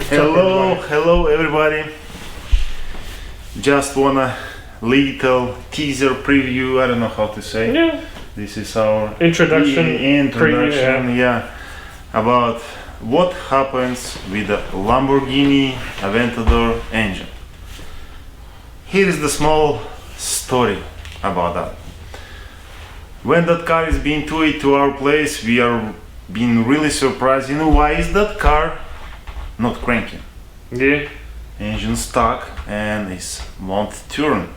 Hello everybody. Just wanna little teaser preview, I don't know how to say. Yeah. This is our Introduction, preview, yeah, about what happens with the Lamborghini Aventador engine. Here is the small story about that. When that car is being towed to our place, we are being really surprised. You know, why is that car not cranking? Yeah. Engine stuck and it won't turn.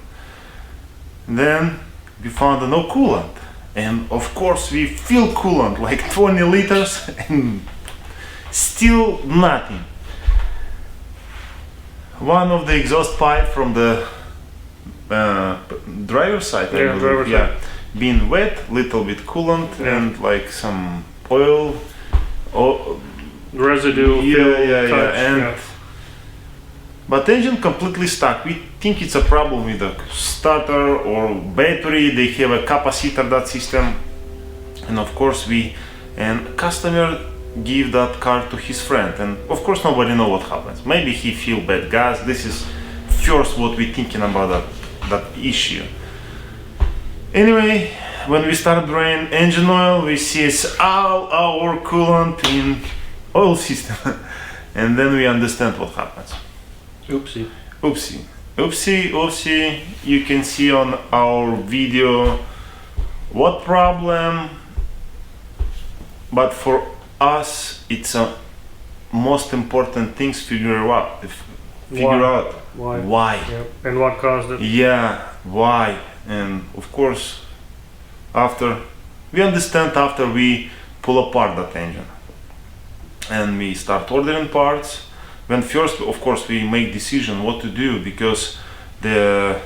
Then we found no coolant, and of course we fill coolant like 20 liters and still nothing. One of the exhaust pipe from the driver's side, being wet, little bit coolant and like some oil, residue, but engine completely stuck. We think it's a problem with the starter or battery. They have a capacitor, that system, and of course customer give that car to his friend, and of course nobody know what happens. Maybe he feel bad gas. This is first what we thinking about that issue. Anyway, when we start drain engine oil, we see it's all our coolant in oil system, and then we understand what happens. Oopsie. You can see on our video what problem, but for us it's a most important things figure out why. Yep. And what caused it. Yeah, why. And of course we understand after we pull apart that engine and we start ordering parts. When first, of course, we make decision what to do, because the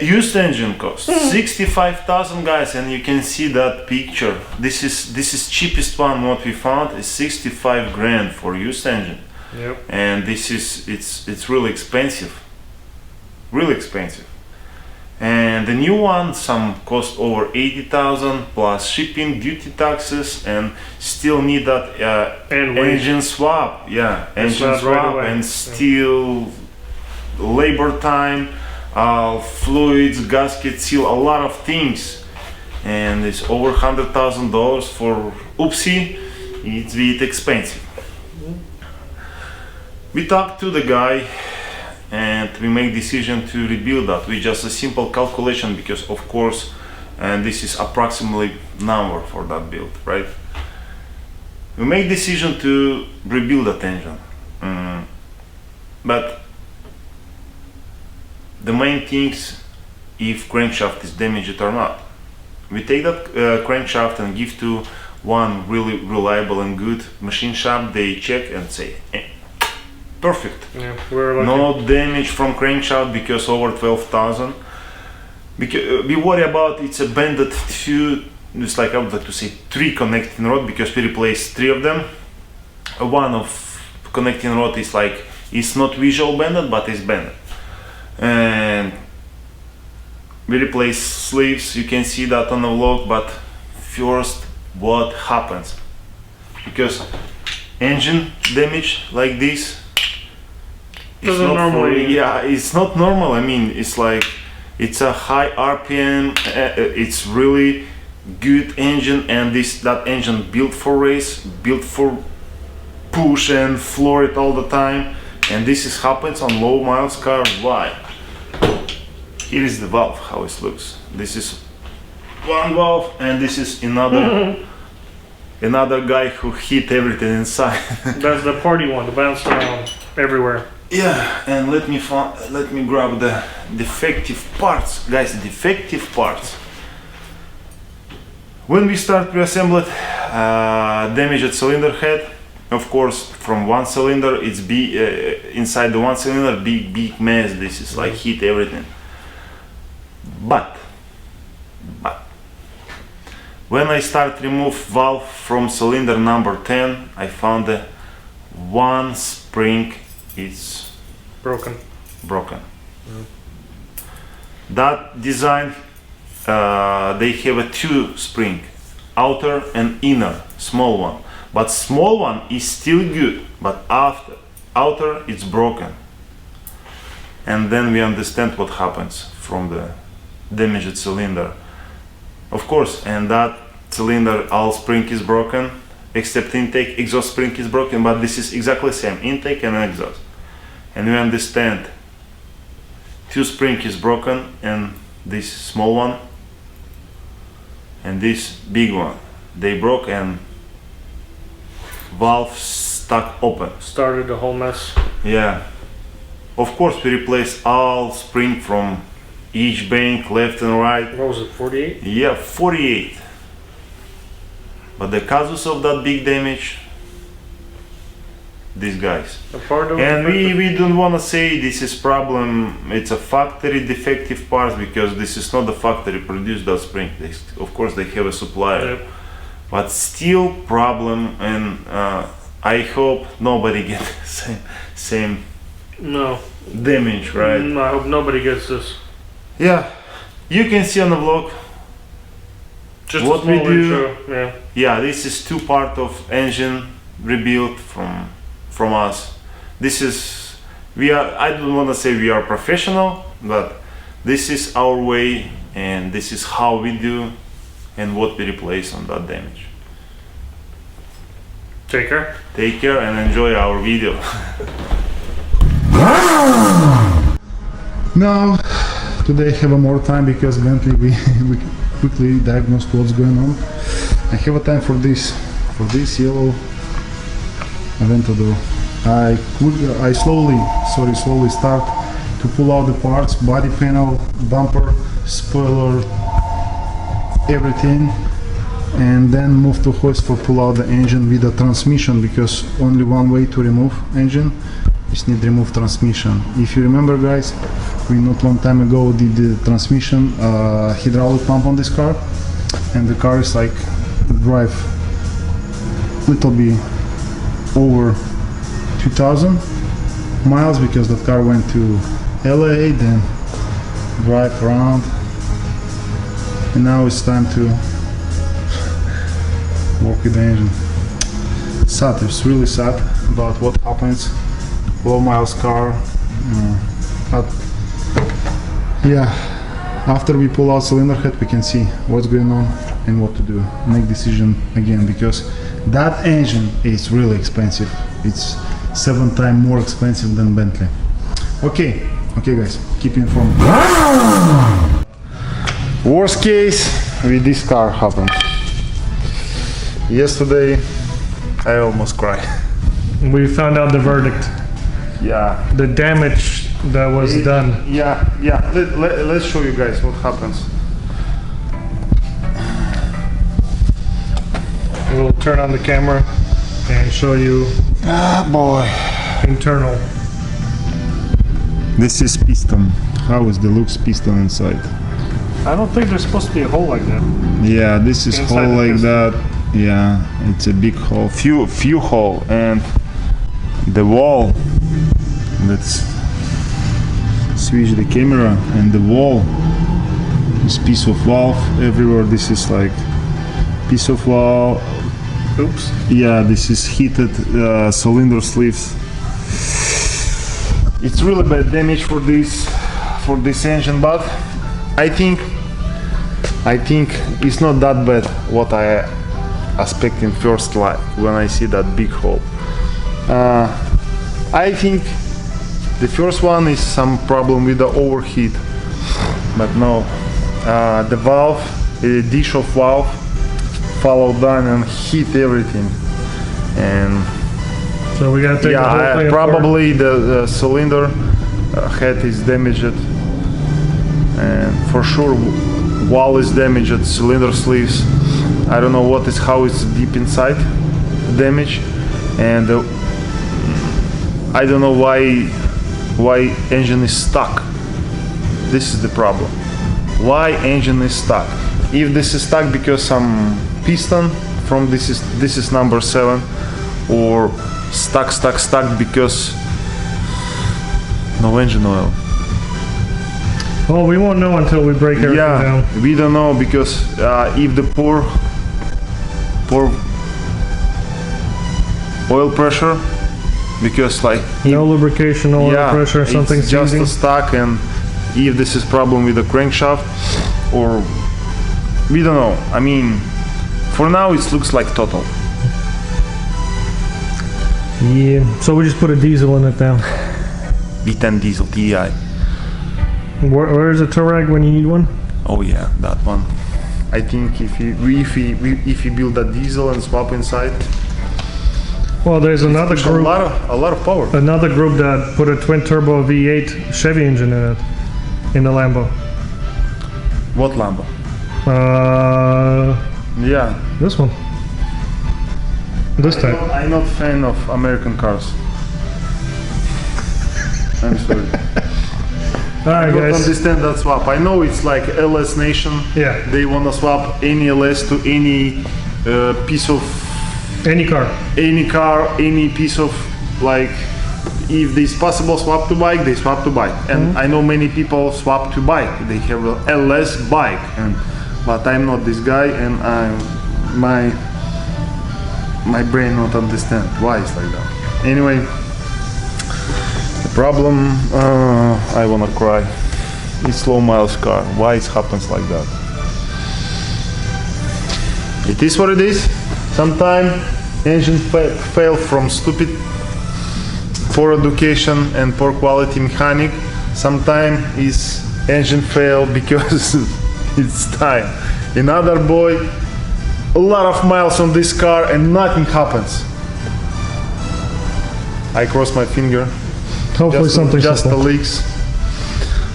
used engine costs 65,000, guys, and you can see that picture. This is cheapest one what we found is 65 grand for used engine. Yep. And it's really expensive, And the new one, some cost over 80,000 plus shipping, duty taxes, and still need that engine swap. Yeah, engine swap and still labor time, fluids, gasket seal, a lot of things. And it's over $100,000 for oopsie. It's a bit expensive. We talked to the guy and we make decision to rebuild that with just a simple calculation, because of course, and this is approximately number for that build, right? We make decision to rebuild that engine, but the main things, if crankshaft is damaged or not. We take that crankshaft and give to one really reliable and good machine shop. They check and say, perfect. Yeah, we're lucky. No damage from crankshaft, because over 12,000. Because we worry about it's a bended two. It's like I would like to say 3 connecting rod, because we replace 3 of them. One of connecting rod is like it's not visual bended, but it's bended. And we replace sleeves. You can see that on the vlog. But first, what happens? Because engine damage like this. It's not normal. I mean, it's like it's a high RPM. It's really good engine, and that engine built for race, built for push and floor it all the time. And this happens on low miles car. Why? Here is the valve, how it looks. This is one valve, and this is another guy who hit everything inside. That's the party one, the bounced around everywhere. Yeah, and let me grab the defective parts, guys. Defective parts. When we start reassemble it, damaged cylinder head. Of course, from one cylinder, it's inside the one cylinder, big mess. This is like hit everything. But when I start remove valve from cylinder number 10, I found the one spring is broken. That design, they have a 2 spring, outer and inner, small one. but small one is still good, but after outer it's broken. And then we understand what happens from the damaged cylinder. Of course, and that cylinder, all spring is broken, except intake, exhaust spring is broken, but this is exactly same, intake and exhaust. And we understand two spring is broken, and this small one and this big one, they broke and valve stuck open. Started the whole mess. Yeah. Of course, we replace all spring from each bank, left and right. What was it, 48? Yeah, 48. But the causes of that big damage, these guys. The part of And we don't want to say this is problem, it's a factory defective parts, because this is not the factory produced that spring. Of course, they have a supplier. Yep. But still problem, and I hope nobody gets same No. damage, right? I hope nobody gets this. Yeah, you can see on the vlog. Just What a small we do- intro. Yeah. Yeah, this is two part of engine rebuild from us. This is, we are, I don't want to say we are professional, but this is our way, and this is how we do and what we replace on that damage. Take care. Take care and enjoy our video. Now, today I have more time because Bentley we quickly diagnosed what's going on. I have a time for this yellow Aventador. I slowly start to pull out the parts, body panel, bumper, spoiler, everything, and then move to hoist for pull out the engine with the transmission, because only one way to remove engine is need remove transmission. If you remember, guys, we not long time ago did the transmission hydraulic pump on this car, and the car is like drive little bit over 2000 miles, because that car went to LA, then drive around, and now it's time to work with the engine. Sad, it's really sad about what happens. Low miles car, but yeah, after we pull out cylinder head we can see what's going on and what to do, make decision again, because that engine is really expensive. It's 7 times more expensive than Bentley. Okay guys, keep you informed. Worst case with this car happened. Yesterday I almost cried. We found out the verdict. Yeah. The damage that was done. Yeah. Let's show you guys what happens. We'll turn on the camera and show you Ah boy. internal. This is piston. How is the looks piston inside? I don't think there's supposed to be a hole like that. Yeah, this is Inside hole the like piston. that. Yeah, it's a big hole. Few hole, and the wall. Let's switch the camera, and the wall. This piece of valve everywhere. This is like piece of valve. Oops. Yeah, this is heated cylinder sleeves. It's really bad damage for this engine, but I think it's not that bad what I expect in first light when I see that big hole. I think the first one is some problem with the overheat, but no, the valve, the dish of valve fall down and heat everything, and So we gotta take the whole yeah, thing apart. probably the cylinder head is damaged, and for sure wall is damaged, cylinder sleeves. I don't know how it's deep inside damage, and I don't know why engine is stuck. This is the problem. Why engine is stuck? If this is stuck because some piston from this is number 7, or stuck because no engine oil. Well, we won't know until we break everything Yeah, down. we don't know, because if the poor oil pressure, because like No lubrication, no oil pressure, something's it's just seizing. stuck, and if this is problem with the crankshaft, or we don't know. I mean, for now it looks like total. Yeah, so we just put a diesel in it now. V10 diesel TI. Where is the Touareg when you need one? Oh yeah, that one. I think if you build that diesel and swap inside, Well, there's another it's group. a lot of power. Another group that put a twin turbo V8 Chevy engine in it, in the Lambo. What Lambo? Yeah. This one. This type. I'm not fan of American cars. I'm sorry. Alright, I don't guys. understand that swap. I know it's like LS Nation. Yeah. They wanna swap any LS to any piece of Any car. any car, any piece of, like, if it's possible swap to bike, they swap to bike. And I know many people swap to bike. They have a LS bike, but I'm not this guy, and my brain not understand why it's like that. Anyway, the problem, I wanna cry. It's low miles car. Why it happens like that? It is what it is. Sometimes engine fail from stupid poor education and poor quality mechanic. Sometimes is engine fail because it's time. Another boy, a lot of miles on this car and nothing happens. I cross my finger. Hopefully something Just the simple. leaks.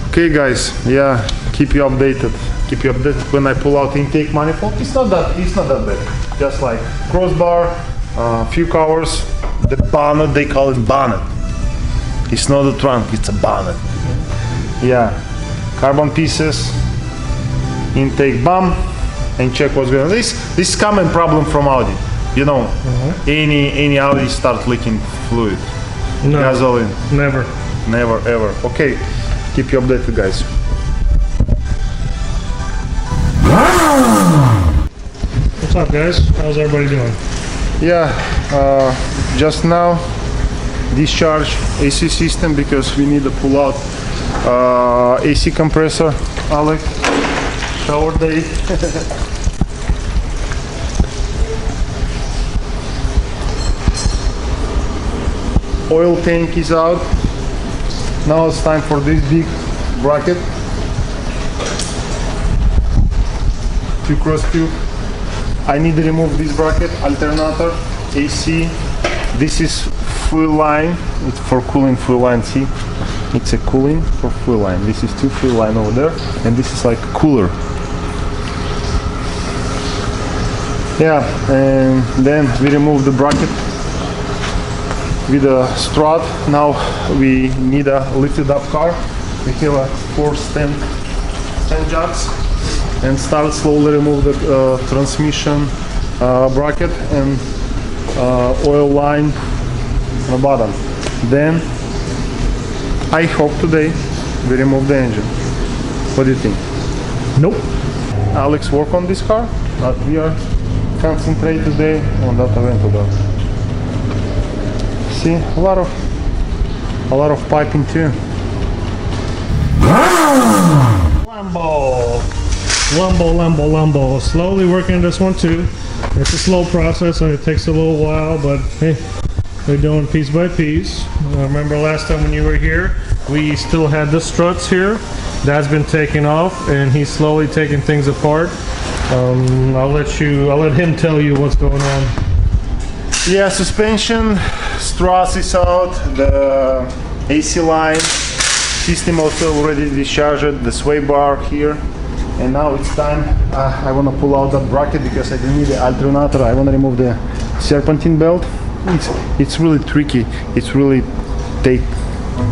Okay guys, yeah, keep you updated. Keep you updated when I pull out intake manifold. It's not that bad. Just like crossbar, few covers, the bonnet, they call it bonnet. It's not a trunk, it's a bonnet. Yeah, carbon pieces, intake bump, and check what's going on. This is common problem from Audi. You know, any Audi start leaking fluid. No, Gasoline. never. Never ever. Okay, keep you updated guys. What's up, guys? How's everybody doing? Yeah, just now discharge AC system because we need to pull out AC compressor. Alex, shower day. Oil tank is out. Now it's time for this big bracket. 2 cross tube. I need to remove this bracket, alternator, AC. This is fuel line. It's for cooling fuel line. See, it's a cooling for fuel line. This is 2 fuel line over there, and this is like a cooler. Yeah, and then we remove the bracket with a strut. Now we need a lifted up car. We have a 4 stand jobs, and start slowly remove the transmission bracket and oil line on the bottom. Then I hope today we remove the engine. What do you think? Nope. Alex work on this car, but we are concentrate today on that Aventador. See, a lot of piping too. Lambo. Slowly working on this one too. It's a slow process and it takes a little while, but hey, we're doing piece by piece. Remember last time when you were here, we still had the struts here. That's been taken off and he's slowly taking things apart. I'll let him tell you what's going on. Yeah, suspension, struts is out, the AC line, system also already discharged, the sway bar here. And now it's time, I want to pull out that bracket because I don't need the alternator. I want to remove the serpentine belt. It's really tricky. It's really take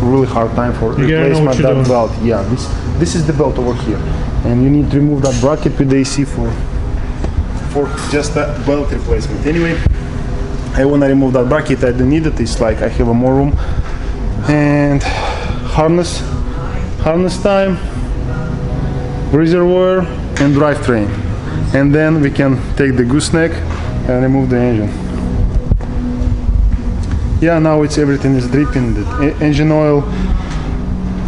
really hard time for replacement that belt. Yeah, this is the belt over here, and you need to remove that bracket with the AC for just a belt replacement. Anyway, I want to remove that bracket. I don't need it. It's like I have a more room. And harness time, reservoir and drivetrain, and then we can take the gooseneck and remove the engine. Yeah, now it's everything is dripping. The engine oil,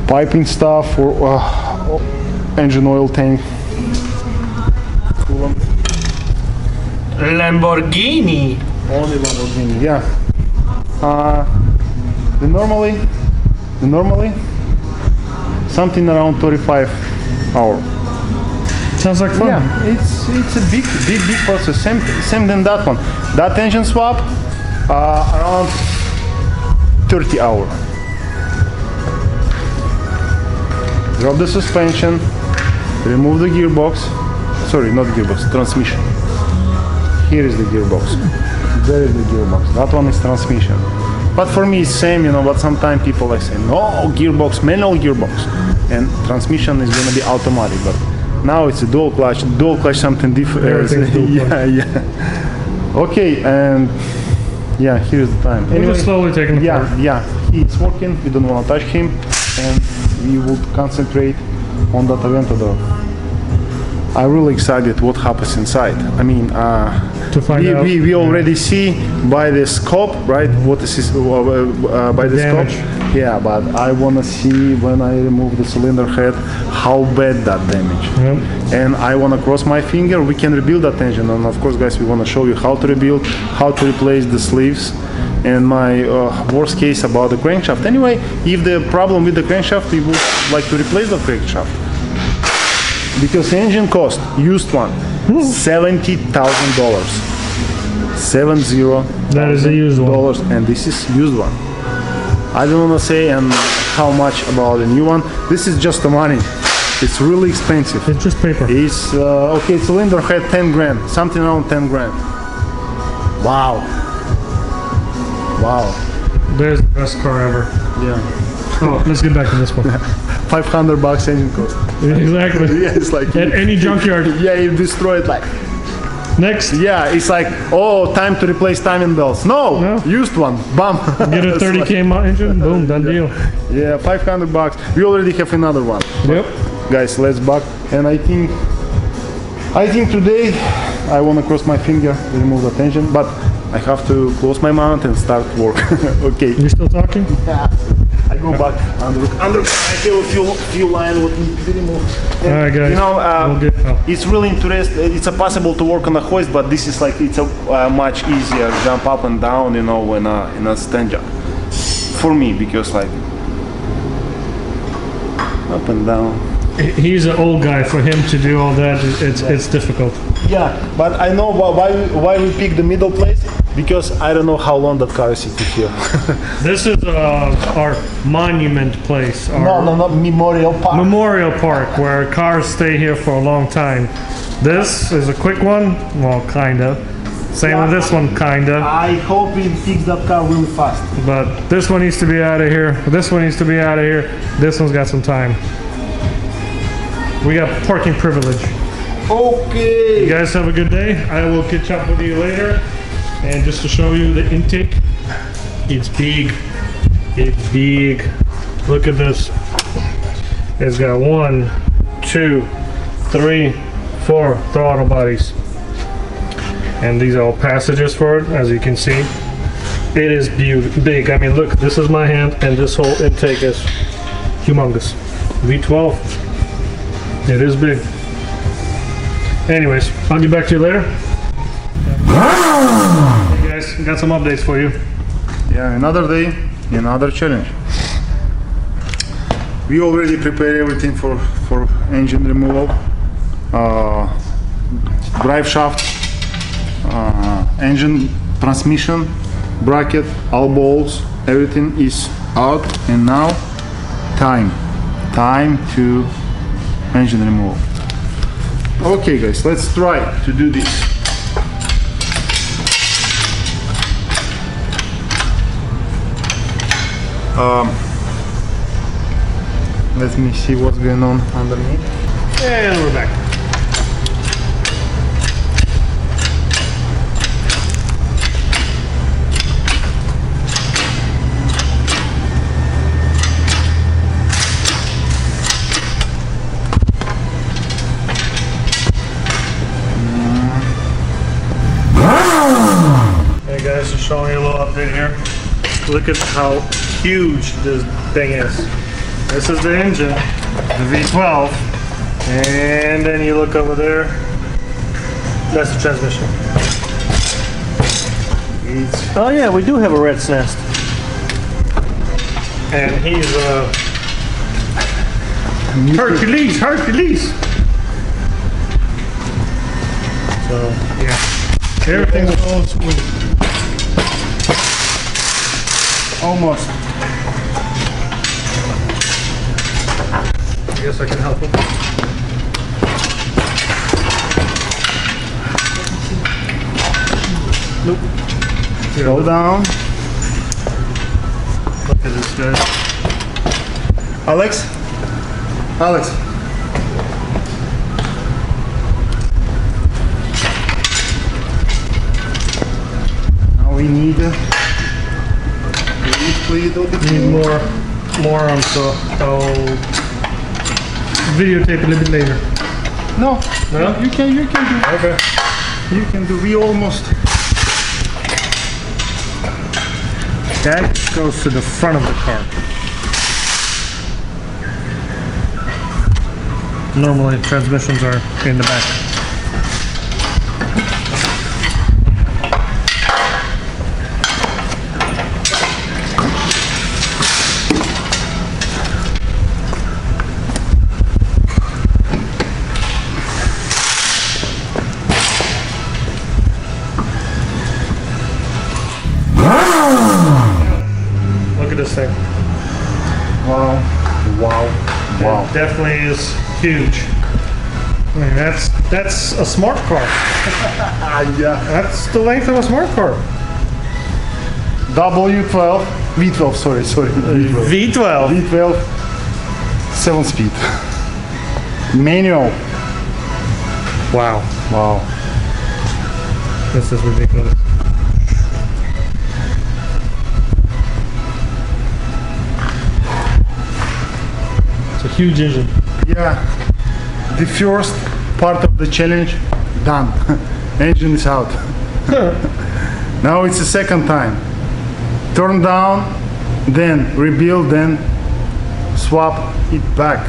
piping stuff, or engine oil tank. Coolant. Lamborghini. Only Lamborghini, yeah. The normally something around 35 hours. Sounds like fun. Yeah, it's a big process. Same than that one. That engine swap around 30 hours. Drop the suspension, remove the gearbox. Sorry, not gearbox, transmission. Here is the gearbox. There is the gearbox. That one is transmission. But for me it's same, you know, but sometimes people like say, no, gearbox, manual gearbox. And transmission is gonna be automatic, but now it's a dual clutch something different. Everything's dual clutch. Yeah. Okay, and yeah, here's the time. We're just slowly taking it apart. Yeah, he's working, we don't wanna touch him, and we will concentrate on that Aventador. I'm really excited what happens inside. I mean, To find out. we already see by the scope, right? What is this, by the Damage. scope? Yeah, but I wanna see when I remove the cylinder head how bad that damage. Yep. And I wanna cross my finger. We can rebuild that engine, and of course, guys, we wanna show you how to rebuild, how to replace the sleeves, and my worst case about the crankshaft. Anyway, if the problem with the crankshaft, we would like to replace the crankshaft. Because the engine cost, used one, $70,000. 70. That is a used one. Dollars, and this is used one. I don't want to say how much about the new one. This is just the money. It's really expensive. It's just paper. It's okay. Cylinder head 10 grand, something around 10 grand. Wow. Wow. There's the best car ever. Yeah. Oh, let's get back to this one. $500 engine cost. Exactly. Yeah, it's like At any junkyard. Yeah, you destroy it like. Next. Yeah, it's like, oh, time to replace timing belts. No, No. used one. Bam. Get a It's 30K engine, boom, done deal. Yeah, $500. We already have another one. Yep. Guys, let's back. And I think today I want to cross my finger, remove the tension, but I have to close my mouth and start work. Okay. You still talking? I go back under. I have a few lines what need to be removed. And, All right, guys. you know, We'll get help. it's really interesting. It's possible to work on a hoist, but this is like it's a much easier jump up and down, you know, in a stand job. For me, because like up and down. He's an old guy. For him to do all that, it's difficult. Yeah, but I know why we pick the middle place, because I don't know how long that car is sitting here. This is our monument place. Our no, Memorial Park. Memorial Park, where cars stay here for a long time. This is a quick one. Well, kinda. Same with this one, kinda. I hope we fix that car really fast. But this one needs to be out of here. This one needs to be out of here. This one's got some time. We got parking privilege. Okay. You guys have a good day. I will catch up with you later. And just to show you the intake, it's big. It's big. Look at this. It's got 1, 2, 3, 4 throttle bodies. And these are all passages for it, as you can see. It is big. I mean, look, this is my hand, and this whole intake is humongous. V12. It is big. Anyways, I'll get back to you later. Hey guys, got some updates for you. Yeah, another day, another challenge. We already prepared everything for engine removal. Drive shaft, engine, transmission, bracket, all bolts, everything is out, and now time to engine removal. Okay guys, let's try to do this. Let me see what's going on underneath. And we're back. Hey guys, just showing you a little update here. look at how huge this thing is. This is the engine, the V12, and then you look over there, that's the transmission. Oh yeah, we do have a rat's nest. And he's Hercules! So, yeah. Everything's all smooth. Almost. I guess I can help him. Nope. Slow down. Look at this guy. Alex? Alex? Now we need a little bit Need more on, so I'll videotape a little bit later. No, No? you can do. Okay. You can do. We almost. That goes to the front of the car. Normally transmissions are in the back. Look at this thing. Wow. It definitely is huge. I mean, that's a smart car. Yeah. That's the length of a smart car. W12, V12. Sorry. V12. V12. V12. 7-speed. Manual. Wow, Wow. this is ridiculous. It's a huge engine. Yeah. The first part of the challenge done. Engine is out. Now it's the second time. Turn down, then rebuild, then swap it back.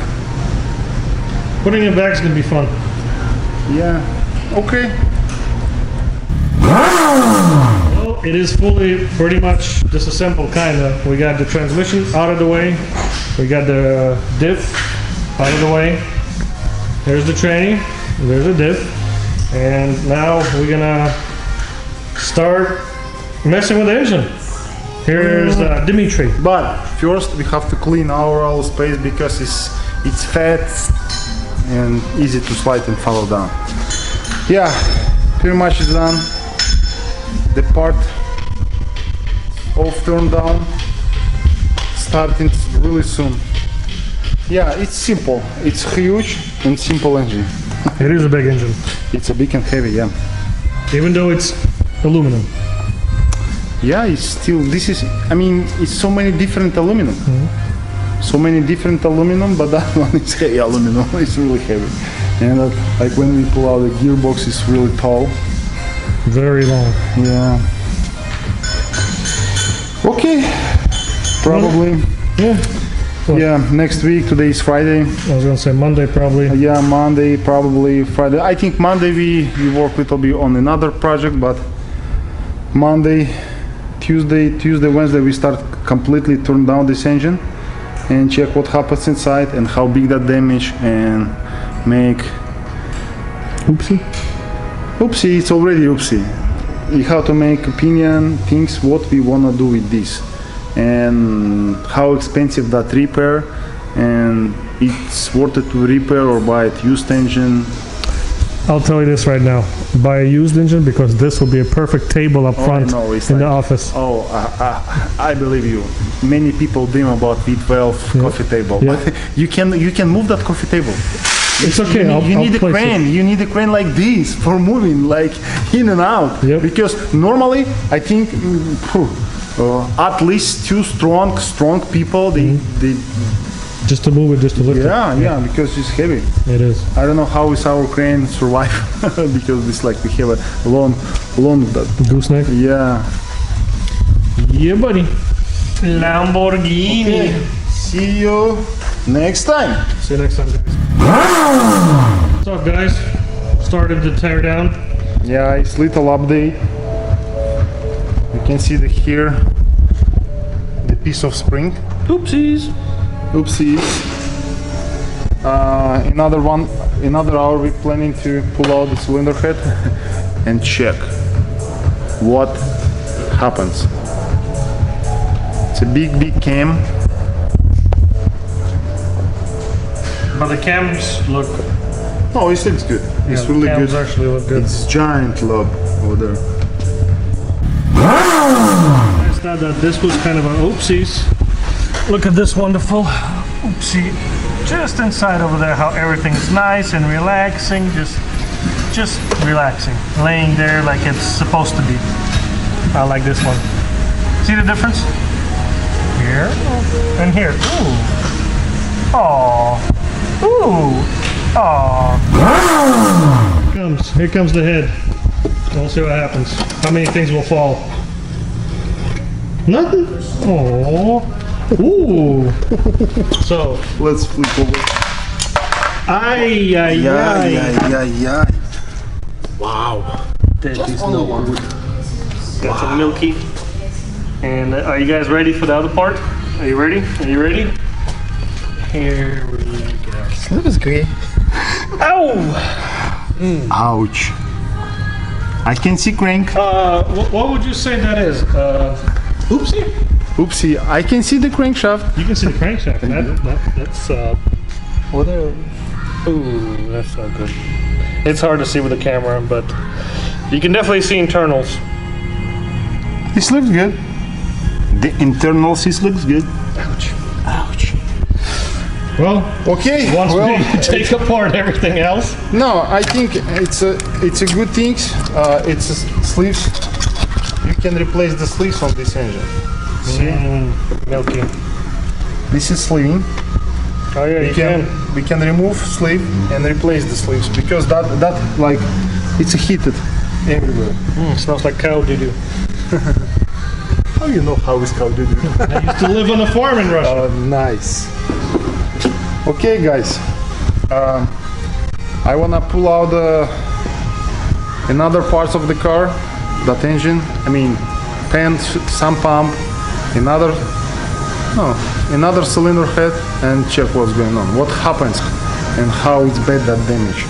Putting it back is gonna be fun. Yeah. Okay. Well, it is fully pretty much disassembled, kinda. We got the transmission out of the way. We got the diff out of the way. There's the tranny, there's the diff. And now we're gonna start messing with the engine. Here's Dimitri. But first we have to clean our space because it's fat and easy to slide and follow down. Yeah, pretty much is done. The part of turn down starting really soon. Yeah, it's simple. It's huge and simple engine. It is a big engine, It's a big and heavy, yeah. even though it's aluminum. Yeah, it's still, this is, I mean, it's so many different aluminum. So many different aluminum, but that one is heavy aluminum. It's really heavy. And like when we pull out the gearbox, it's really tall. Very long. Yeah. Okay. Probably. Yeah. Yeah, next week. Today is Friday. I was gonna say Monday probably. Yeah, Monday, probably Friday. I think Monday we work a little bit on another project, but Monday, Tuesday, Wednesday we start completely turn down this engine and check what happens inside and how big that damage and make oopsie, it's already oopsie. You have to make opinion, things what we wanna do with this and how expensive that repair and it's worth it to repair or buy a used engine. I'll tell you this right now. Buy a used engine because this will be a perfect table up front no, it's in the like- office. Oh, I believe you. Many people dream about V12 coffee table. Yeah. You can move that coffee table. It's okay. You need a place crane. it. You need a crane like this for moving, like in and out. Yep. Because normally, I think at least two strong people. They Just to move it, just to lift yeah, because it's heavy. it. It is. I don't know how is our crane survive because it's like we have a long. Gooseneck. Yeah. Yeah, buddy. Lamborghini. Okay. See you next time. See you next time, guys. What's up, guys? Started to tear down. Yeah, it's little update. You can see here the piece of spring. Oopsies. Oopsies. Another hour we're planning to pull out the cylinder head and check what happens. It's a big cam. But the cams look. Oh, it looks good. It's Yeah, really the cams good. actually look good. It's giant lob over there. I thought that this was kind of an oopsies. Look at this wonderful oopsie. Just inside over there, how everything is nice and relaxing. Just relaxing. Laying there like it's supposed to be. I like this one. See the difference? Here and here. Ooh. Aww. Ooh. Aww. Here comes the head. We'll see what happens. How many things will fall? Nothing. Aww. Ooh. So Let's flip over. ay. Wow. That is no wood. Got some milky. And are you guys ready for the other part? Are you ready? Are you ready? Here we go. That was great. Ow! Ouch. I can see crank. What would you say that is? Oopsie? Oopsie. I can see the crankshaft. You can see the crankshaft. That's what a. Ooh, that's not good. It's hard to see with the camera, but you can definitely see internals. This looks good. The internals, this looks good. Ouch. Ouch. Well, Okay. once well, we take apart everything else. no, I think it's a good thing. It's sleeves. You can replace the sleeves on this engine. See? Milky. This is sleeving. Oh yeah, you can. We can remove sleeve and replace the sleeves because that like it's heated everywhere. Smells like cow doo-doo. How you know how is cow doo-doo? I used to live on a farm in Russia. Oh, nice. Okay, guys. I wanna pull out another parts of the car, that engine. I mean, pan, some pump, another cylinder head, and check what's going on, what happens, and how it's bad that damage.